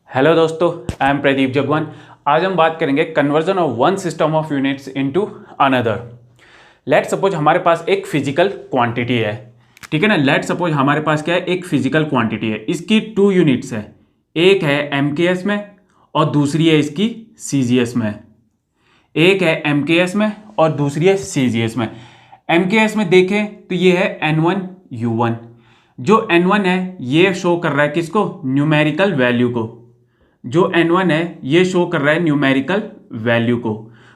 Hello दोस्तों, I am Pradeep जगवान। आज हम बात करेंगे conversion of one system of units into another. Let suppose हमारे पास एक फिजिकल क्वांटिटी है, ठीक है ना। लेट सपोज हमारे पास क्या है, एक फिजिकल क्वांटिटी है, इसकी टू यूनिट्स है, एक है एमकेएस में और दूसरी है इसकी सीजीएस में। एक है एमकेएस में और दूसरी है सीजीएस में। एमकेएस में देखें तो ये है N1U1। जो N1 है ये शो कर रहा है किसको, न्यूमेरिकल वैल्यू को। जो N1 है ये शो कर रहा है न्यूमेरिकल वैल्यू को।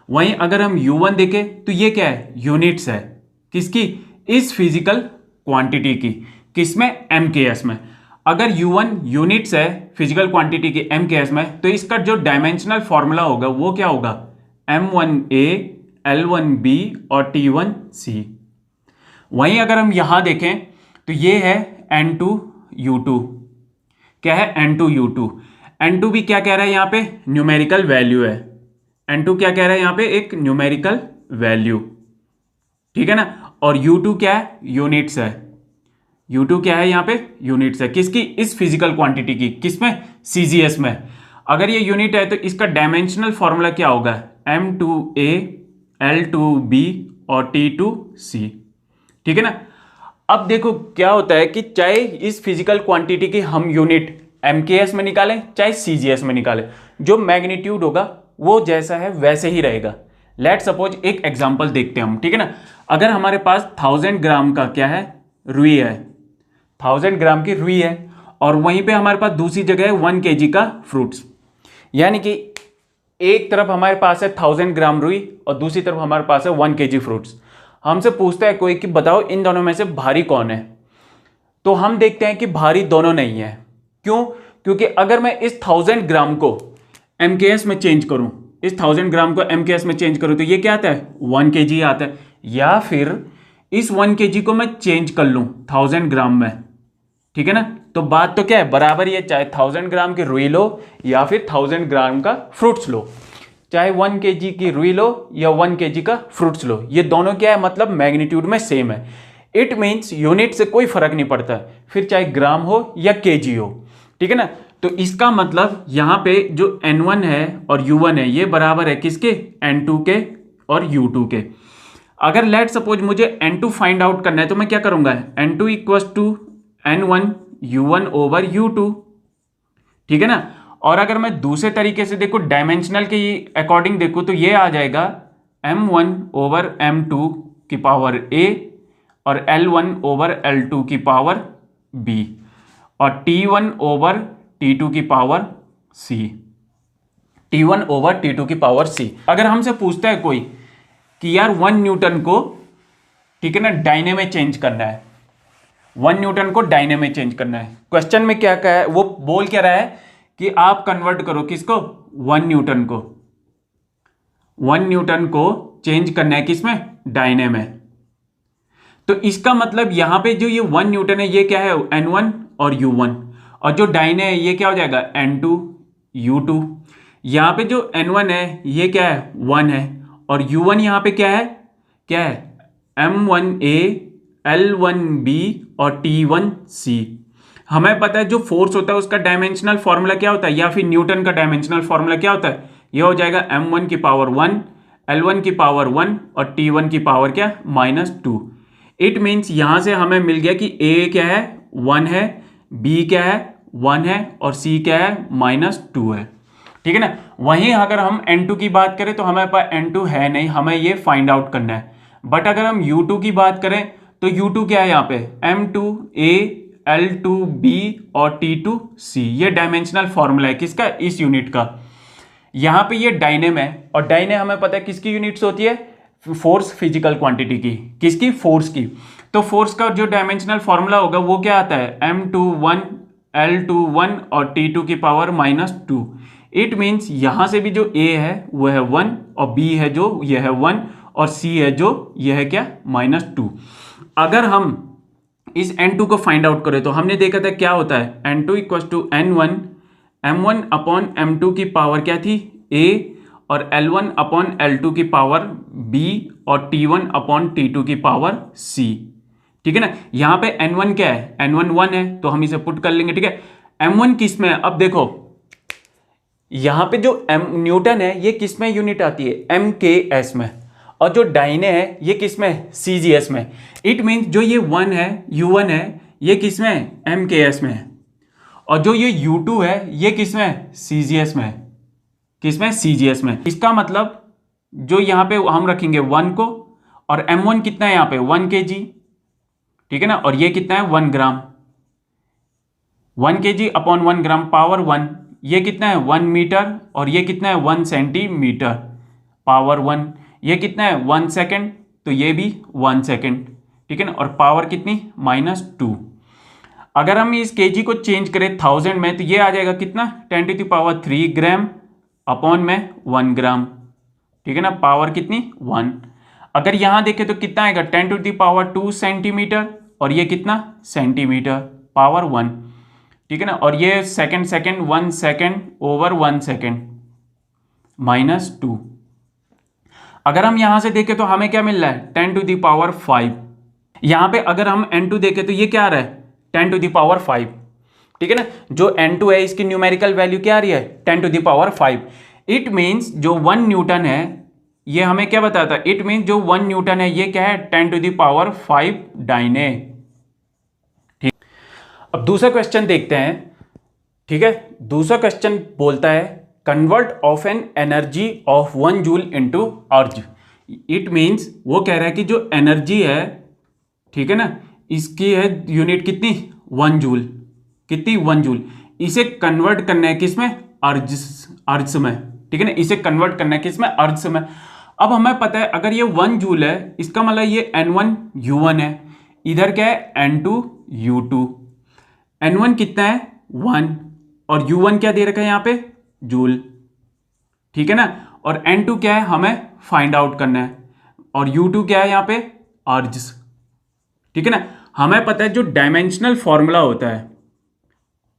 वहीं अगर हम U1 देखें तो ये क्या है, यूनिट्स है किसकी, इस फिजिकल क्वांटिटी की। किसमें, MKS में। अगर U1 यूनिट्स है फिजिकल क्वांटिटी की MKS में, तो इसका जो डायमेंशनल फॉर्मूला होगा वो क्या होगा, M1A L1B और T1C। वहीं अगर हम यहां देखें तो ये है N2U2। क्या है, N2U2। N2 भी क्या कह रहा है यहां पे, न्यूमेरिकल वैल्यू है। N2 क्या कह रहा है यहां पे, एक न्यूमेरिकल वैल्यू, ठीक है ना। और U2 क्या है, यूनिट्स है। U2 क्या है यहां पे, यूनिट्स है किसकी, इस फिजिकल क्वांटिटी की। किसमें, सीजीएस में। अगर ये यूनिट है तो इसका डायमेंशनल फॉर्मूला क्या होगा, M2A L2B और T2C, ठीक है ना। अब देखो क्या होता है कि चाहे इस फिजिकल क्वांटिटी की हम यूनिट MKS में निकालें चाहे CGS में निकालें, जो मैग्नीट्यूड होगा वो जैसा है वैसे ही रहेगा। लेट सपोज एक एग्जांपल देखते हैं हम, ठीक है ना। अगर हमारे पास 1000 ग्राम का क्या है, रुई है, 1000 ग्राम की रुई है, और वहीं पे हमारे पास दूसरी जगह है 1 kg का फ्रूट्स। यानी कि एक तरफ हमारे पास है 1000 ग्राम रुई और दूसरी तरफ हमारे पास है 1 kg फ्रूट्स। हमसे पूछता है कोई कि बताओ इन दोनों में से भारी कौन है। तो हम देखते हैं कि भारी दोनों नहीं है। क्यों, क्योंकि अगर मैं इस 1000 ग्राम को MKS में चेंज करूं, इस 1000 ग्राम को MKS में चेंज करूं तो ये क्या आता है, 1 kg आता है। या फिर इस 1 kg को मैं चेंज कर लूं 1000 ग्राम में, ठीक है ना। तो बात तो क्या है, बराबर ही है, चाहे 1000 ग्राम की रुई लो या फिर 1000 ग्राम का फ्रूट्स लो, चाहे 1 kg की रुई लो या 1 kg का फ्रूट्स लो, ये दोनों क्या है, मतलब मैग्नीट्यूड में सेम है। इट मीन्स यूनिट से कोई फर्क नहीं पड़ता, फिर चाहे ग्राम हो या केजी हो, ठीक है ना। तो इसका मतलब यहां पे जो N1 है और U1 है ये बराबर है किसके, N2 के और U2 के। अगर लेट सपोज मुझे N2 फाइंड आउट करना है तो मैं क्या करूंगा, N2 equal to N1 U1 over U2, ठीक है ना। और अगर मैं दूसरे तरीके से देखो, डायमेंशनल के अकॉर्डिंग देखो तो ये आ जाएगा M1 ओवर M2 की पावर A और L1 ओवर L2 की पावर B और T1 ओवर T2 की power C, T1 over T2 की पावर C। अगर हमसे पूछता है कोई कि यार 1 न्यूटन को, ठीक है ना, डायने में चेंज करना है, 1 न्यूटन को डायने में चेंज करना है, क्वेश्चन में क्या कहा है, वो बोल क्या रहा है कि आप कन्वर्ट करो किसको, 1 न्यूटन को, 1 न्यूटन को चेंज करना है किसमें, डायने में। तो इसका मतलब यहां पे जो ये 1 न्यूटन है ये क्या है, N1 और U1, और जो डायने है ये क्या हो जाएगा, N2 U2। यहां पे जो N1 है ये क्या है, 1 है, और U1 यहां पे क्या है M1A L1B और T1C। हमें पता है जो फोर्स होता है उसका डायमेंशनल फॉर्मूला क्या होता है, या फिर न्यूटन का डायमेंशनल फॉर्मूला क्या होता है, ये हो जाएगा M1 की पावर 1 L1 की पावर 1 और T1 की पावर क्या, -2। इट मीन्स यहां से हमें मिल गया कि A क्या है, 1 है, B क्या है, 1 है, और C क्या है, -2 है, ठीक है ना। वहीं अगर हम N2 की बात करें तो हमारे पास N2 है नहीं, हमें ये फाइंड आउट करना है। बट अगर हम U2 की बात करें तो U2 क्या है यहाँ पे, M2A L2B और T2C। ये डायमेंशनल फॉर्मूला है किसका, इस यूनिट का। यहां पे ये डायनेम है, और डायने हमें पता है किसकी यूनिट्स होती है, फोर्स फिजिकल क्वांटिटी की, किसकी, फोर्स की। तो फोर्स का जो डायमेंशनल फॉर्मूला होगा वो क्या आता है, M21 L21 और T2 की पावर -2। इट मीन्स यहां से भी जो A है वो है 1 और B है जो ये है 1 और C है जो ये है क्या, -2। अगर हम इस N2 को फाइंड आउट करें तो हमने देखा था क्या होता है, N2 equal to N1 M1 upon M2 की पावर क्या थी, A, और L1 अपॉन L2 की पावर B और T1 अपॉन T2 की पावर C, ठीक है ना। यहां पे N1 क्या है, N1 1 है, तो हम इसे पुट कर लेंगे, ठीक है। M1 किस में है, अब देखो यहाँ पे जो न्यूटन है ये किस में यूनिट आती है, MKS में, और जो डाइने है ये किस में, CGS में। इट मीन्स जो ये 1 है, U1 है, ये किस में, MKS में है, और जो ये U2 है ये किस में, CGS में, किस में, CGS में। इसका मतलब जो यहाँ पे हम रखेंगे 1 को, और M1 कितना है यहाँ पे 1 kg, ठीक है ना, और ये कितना है 1 ग्राम, 1 kg अपॉन 1 ग्राम पावर 1, ये कितना है 1 मीटर, और ये कितना है 1 सेंटीमीटर पावर 1, ये कितना है 1 सेकेंड, तो ये भी 1 सेकेंड, ठीक है ना, और पावर कितनी -2। अगर हम इस kg को चेंज करें 1000 में तो ये आ जाएगा कितना 10⁻³ ग्राम अपॉन में 1 ग्राम, ठीक है ना, पावर कितनी 1। अगर यहां देखें तो कितना आएगा 10⁻² सेंटीमीटर, और ये कितना सेंटीमीटर पावर 1, ठीक है ना, और ये सेकंड 1 सेकंड ओवर 1 सेकंड -2। अगर हम यहां से देखें तो हमें क्या मिल रहा है 10⁵। यहां पे अगर हम N2 देखें तो ये क्या आ रहा है 10⁵, ठीक है ना। जो N2 है इसकी न्यूमेरिकल वैल्यू क्या आ रही है 10⁵। इट मीन्स जो 1 न्यूटन है ये हमें क्या बताता है, इट मीन्स जो 1 न्यूटन है ये क्या है 10⁵ डाइने। ठीक, अब दूसरा क्वेश्चन देखते हैं, ठीक है। दूसरा क्वेश्चन बोलता है convert of an energy of 1 joule into erg. It means वो कह रहा है कि जो एनर्जी है, ठीक है ना, इसकी है यूनिट कितनी 1 जूल, कितनी 1 जूल, इसे कन्वर्ट करना है किसमें अर्ज में, ठीक है ना, इसे कन्वर्ट करना है किसमें अर्ज में। अब हमें पता है अगर ये 1 जूल है इसका मतलब ये N1 U1 है, इधर क्या है N2 U2। N1 कितना है 1 और U1 क्या दे रखा है यहाँ पे जूल, ठीक है ना, और N2 क्या है हमें फाइंड आउट करना है, और U2 क्या है यहाँ पे अर्ज, ठीक है ना। हमें पता है जो डायमेंशनल फॉर्मूला होता है,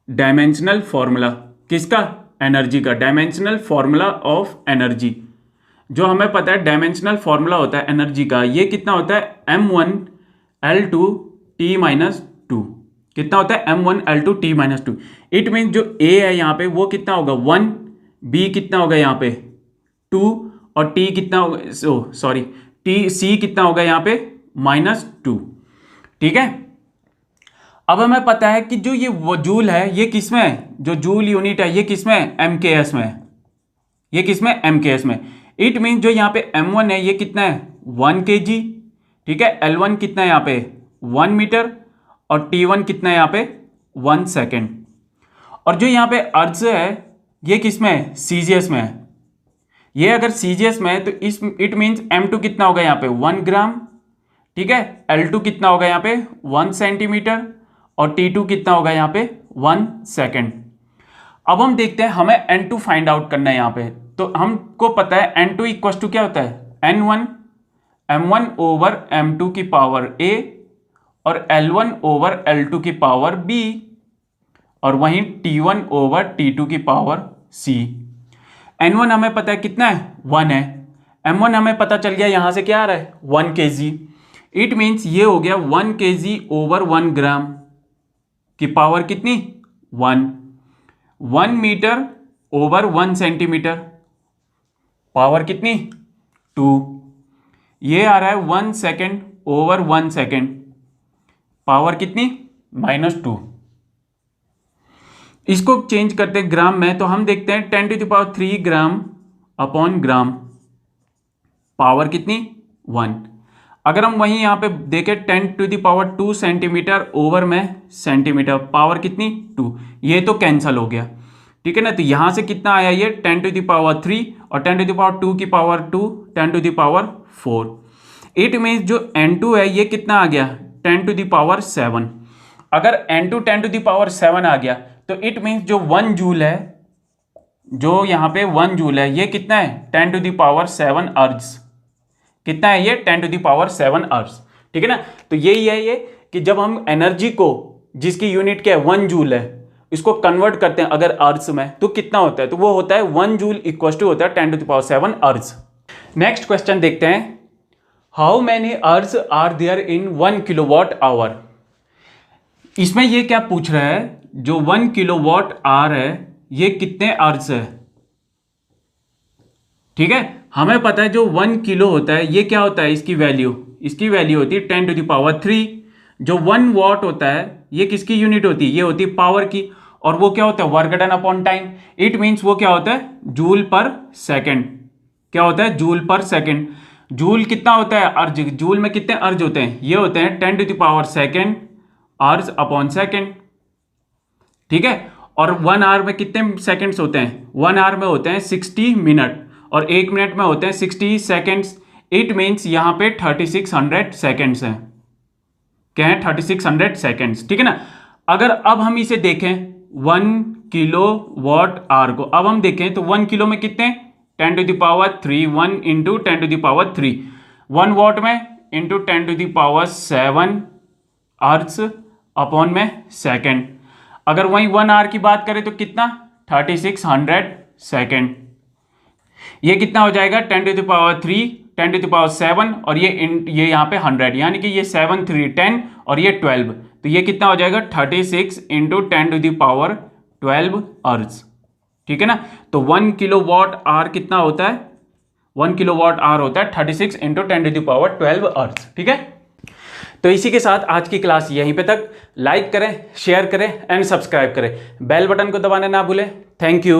डायमेंशनल फॉर्मूला किसका एनर्जी का, डायमेंशनल फॉर्मूला ऑफ एनर्जी, जो हमें पता है डायमेंशनल फॉर्मूला होता है एनर्जी का, ये कितना होता है m1l2t-2, कितना होता है m1l2t-2। इट मीन जो a है यहाँ पे वो कितना होगा 1, b कितना होगा यहाँ पे 2, और t कितना होगा सॉरी c कितना होगा यहाँ पे -2, ठीक है। अब हमें पता है कि जो ये जूल है ये किसमें है, जो जूल यूनिट है ये किसमें है MKS में, ये किसमें MKS में। इट मीन जो यहाँ पे M1 है ये कितना है 1 kg, ठीक है, L1 कितना है यहाँ पे 1 मीटर, और T1 कितना है यहाँ पे 1 सेकेंड। और जो यहाँ पे अर्ज है ये किसमें है CGS में है, ये अगर CGS में है तो इस इट मीन्स M2 कितना होगा यहाँ पे 1 ग्राम, ठीक है, L2 कितना होगा यहाँ पे 1 सेंटीमीटर, और T2 कितना होगा यहाँ पे 1 सेकेंड। अब हम देखते हैं हमें N2 फाइंड आउट करना है यहाँ पे, तो हमको पता है N2 इक्वल टू क्या होता है N1 M1 ओवर M2 की पावर A, और L1 ओवर L2 की पावर B, और वहीं T1 ओवर T2 की पावर C। N1 हमें पता है कितना है 1 है, M1 हमें पता चल गया यहाँ से क्या आ रहा है 1 kg। इट मीन्स ये हो गया 1 kg ओवर 1 ग्राम की पावर कितनी 1, 1 मीटर ओवर 1 सेंटीमीटर पावर कितनी 2, ये आ रहा है 1 सेकेंड ओवर 1 सेकेंड पावर कितनी -2। इसको चेंज करते हैं ग्राम में तो हम देखते हैं 10⁻³ ग्राम अपॉन ग्राम पावर कितनी 1। अगर हम वहीं यहाँ पे देखें 10⁻² सेंटीमीटर ओवर में सेंटीमीटर पावर कितनी 2, ये तो कैंसल हो गया, ठीक है ना। तो यहाँ से कितना आया ये 10⁻³ और 10⁻² की पावर 2 10⁻4। इट मीन्स जो N2 है ये कितना आ गया 10⁻7। अगर N2 10⁻7 आ गया तो इट मीन्स जो 1 जूल है, जो यहाँ पे 1 जूल है ये कितना है 10⁻7 अर्ज, कितना है ये 10⁻7 अर्ज, ठीक है ना। तो यही है ये कि जब हम एनर्जी को जिसकी यूनिट क्या है 1 जूल है इसको कन्वर्ट करते हैं अगर अर्ज में तो कितना होता है, तो वो होता है 1 जूल इक्वल टू होता है 10⁻7 अर्ज। नेक्स्ट क्वेश्चन देखते हैं, how many erg are there in 1 kilowatt hour. इसमें ये क्या पूछ रहा है, जो 1 किलोवाट आवर है ये कितने अर्ज है, ठीक है, हमें पता है जो 1 किलो होता है ये क्या होता है, इसकी वैल्यू होती है 10⁻³ जो 1 वॉट होता है ये किसकी यूनिट होती है, ये होती है पावर की, और वो क्या होता है work done upon time. It means वो क्या होता है जूल पर सेकेंड। क्या होता है जूल पर सेकेंड। जूल कितना होता है अर्ज, जूल में कितने अर्ज होते हैं, ये होते हैं 10⁻² अर्ज अपॉन सेकेंड। ठीक है, और 1 आवर में कितने सेकंड्स होते हैं, 1 आवर में होते हैं 60 मिनट, और 1 मिनट में होते हैं 60 सेकंड्स। इट मीन्स यहां पे 3600 सेकंड्स हैं। क्या है 3600 सेकंड्स। ठीक है ना। अगर अब हम इसे देखें 1 किलो वॉट आवर को, अब हम देखें तो 1 किलो में कितने 10⁻³ 1 इंटू 10⁻³ 1 वॉट में इंटू 10⁻7 अर्स अपॉन में सेकेंड। अगर वहीं 1 आवर की बात करें तो कितना 3600 सेकेंड। ये कितना हो जाएगा 10⁻³ 10⁻7 और ये यहाँ पे 100, यानी कि ये 7 3 10 और ये 12, तो ये कितना हो जाएगा 36 इंटू 10⁻12 अर्स। ठीक है ना। तो 1 किलो वॉट आवर कितना होता है, 1 किलो वॉट आवर होता है 36 इंटू 10⁻12 अर्स। ठीक है। तो इसी के साथ आज की क्लास यहीं पे तक। लाइक करें, शेयर करें एंड सब्सक्राइब करें, बेल बटन को दबाना ना भूलें। Thank you.